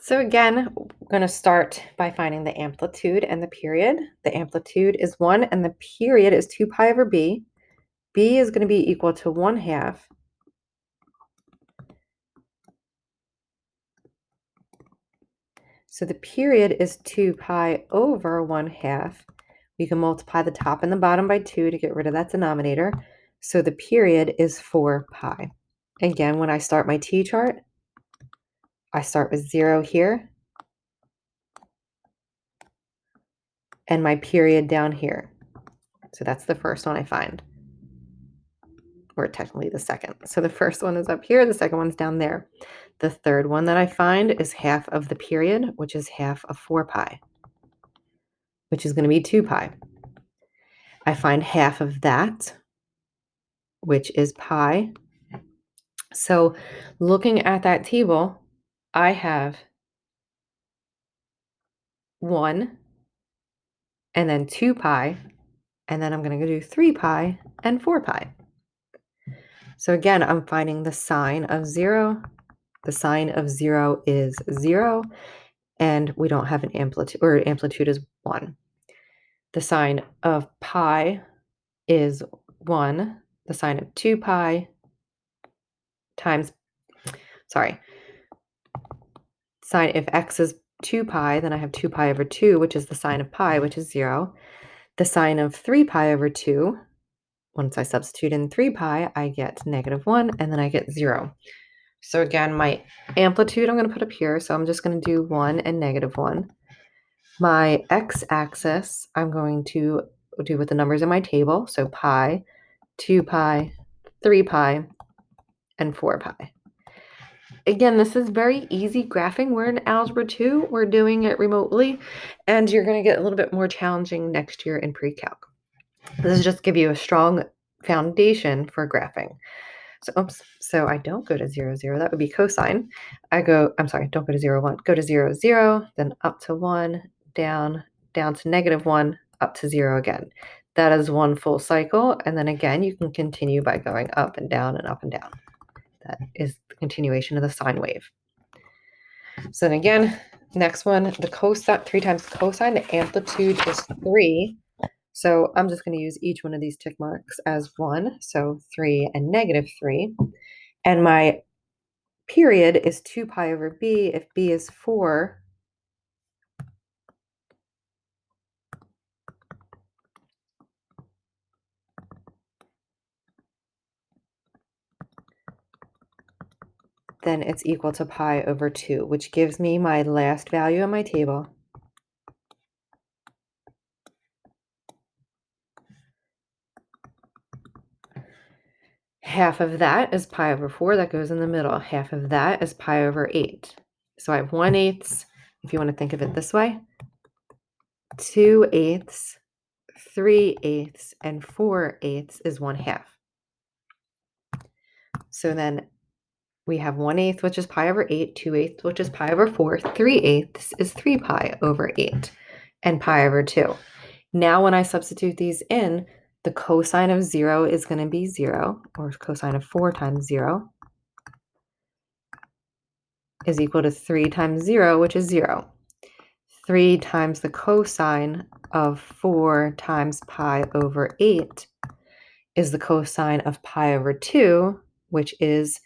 So again, we're going to start by finding the amplitude and the period. The amplitude is 1 and the period is 2 pi over b. B is going to be equal to 1/2. So the period is 2 pi over 1/2. We can multiply the top and the bottom by 2 to get rid of that denominator. So the period is 4 pi. Again, when I start my t-chart, I start with 0 here and my period down here. So that's the first one I find. Or technically the second. So the first one is up here, the second one's down there. The third one that I find is half of the period, which is half of 4 pi, which is going to be 2 pi. I find half of that, which is pi. So looking at that table, I have 1 and then 2 pi, and then I'm going to do 3 pi and 4 pi. So again, I'm finding the sine of 0. The sine of 0 is 0, and we don't have an amplitude, or amplitude is 1. The sine of pi is 1. The sine of 2 pi times, sine, if x is 2 pi, then I have 2 pi over 2, which is the sine of pi, which is 0. The sine of 3 pi over 2, once I substitute in 3 pi, I get -1, and then I get 0. So again, my amplitude I'm going to put up here, so I'm just going to do 1 and -1. My x-axis, I'm going to do with the numbers in my table, so pi, 2 pi, 3 pi, and 4 pi. Again, this is very easy graphing. We're in Algebra 2. We're doing it remotely, and you're going to get a little bit more challenging next year in pre-calc. This is just give you a strong foundation for graphing. So I don't go to 0, 0. That would be cosine. Don't go to 0, 1. Go to 0, 0, then up to 1, down to -1, up to 0 again. That is one full cycle, and then again, you can continue by going up and down and up and down. That is the continuation of the sine wave. So then again, next one, the cosine, 3 times cosine, the amplitude is 3. So I'm just going to use each one of these tick marks as 1. So 3 and -3. And my period is 2 pi over b. If b is 4, then it's equal to pi over 2, which gives me my last value in my table. Half of that is pi over 4. That goes in the middle. Half of that is pi over 8. So I have 1/8, if you want to think of it this way, 2/8, 3/8, and 4/8 is 1/2. So then we have 1/8, which is pi over 8, 2/8, which is pi over 4, 3/8 is 3 pi over 8, and pi over 2. Now when I substitute these in, the cosine of 0 is going to be 0, or cosine of 4 times 0 is equal to 3 times 0, which is 0. 3 times the cosine of 4 times pi over 8 is the cosine of pi over 2, which is,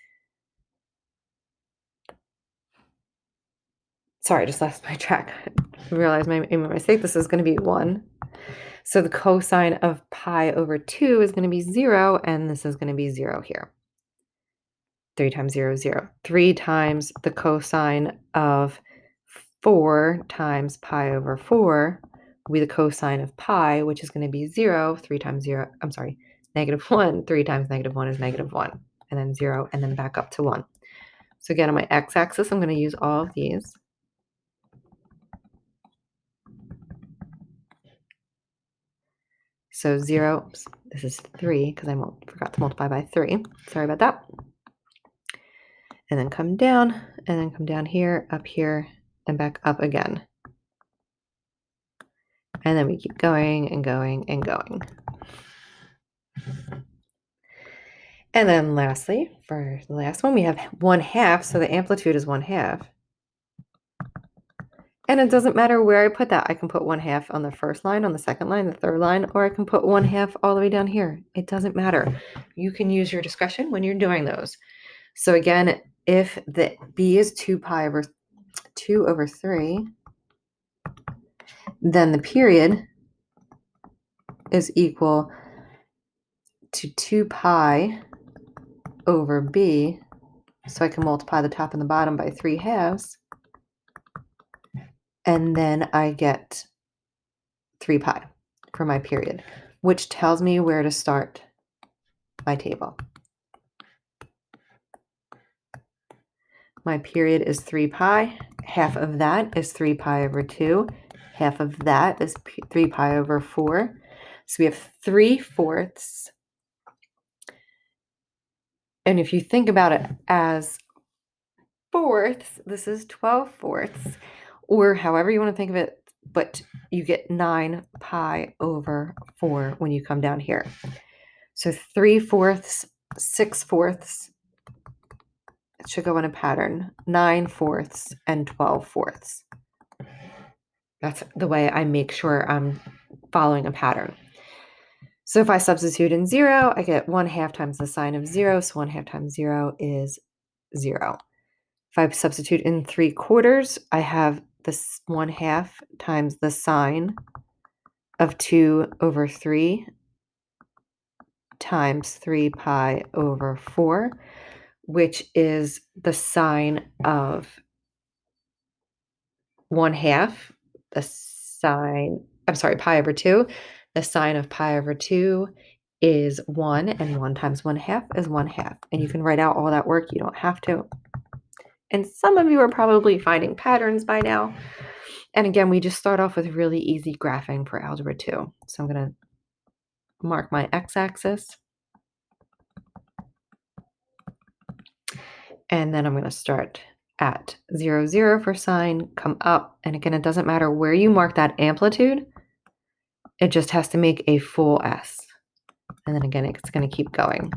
sorry, I just lost my track. I realized my mistake. This is going to be 1. So the cosine of pi over 2 is going to be 0, and this is going to be 0 here. 3 times 0 is 0. 3 times the cosine of 4 times pi over 4 will be the cosine of pi, which is going to be 0. 3 times 0, -1. 3 times -1 is -1. And then 0, and then back up to 1. So again, on my x-axis, I'm going to use all of these. So 0, oops, this is 3 because I forgot to multiply by 3. Sorry about that. And then come down, and then come down here, up here, and back up again. And then we keep going and going and going. And then lastly, for the last one, we have 1/2. So the amplitude is 1/2. And it doesn't matter where I put that. I can put 1/2 on the first line, on the second line, the third line, or I can put 1/2 all the way down here. It doesn't matter. You can use your discretion when you're doing those. So again, if the b is 2 over 3, then the period is equal to 2 pi over b. So I can multiply the top and the bottom by 3/2. And then I get 3 pi for my period, which tells me where to start my table. My period is 3 pi. Half of that is 3 pi over 2. Half of that is 3 pi over 4. So we have 3/4. And if you think about it as fourths, this is 12/4, or however you want to think of it, but you get 9 pi over 4 when you come down here. So 3/4, 6/4, it should go in a pattern, 9/4, and 12/4. That's the way I make sure I'm following a pattern. So if I substitute in 0, I get 1/2 times the sine of 0, so 1/2 times 0 is 0. If I substitute in 3/4, I have this 1/2 times the sine of 2 over 3 times 3 pi over 4, which is the sine of 1/2, pi over 2. The sine of pi over 2 is 1, and 1 times 1/2 is 1/2. And you can write out all that work. You don't have to. And some of you are probably finding patterns by now. And again, we just start off with really easy graphing for Algebra 2. So I'm going to mark my x-axis. And then I'm going to start at 0, 0 for sine, come up. And again, it doesn't matter where you mark that amplitude. It just has to make a full S. And then again, it's going to keep going.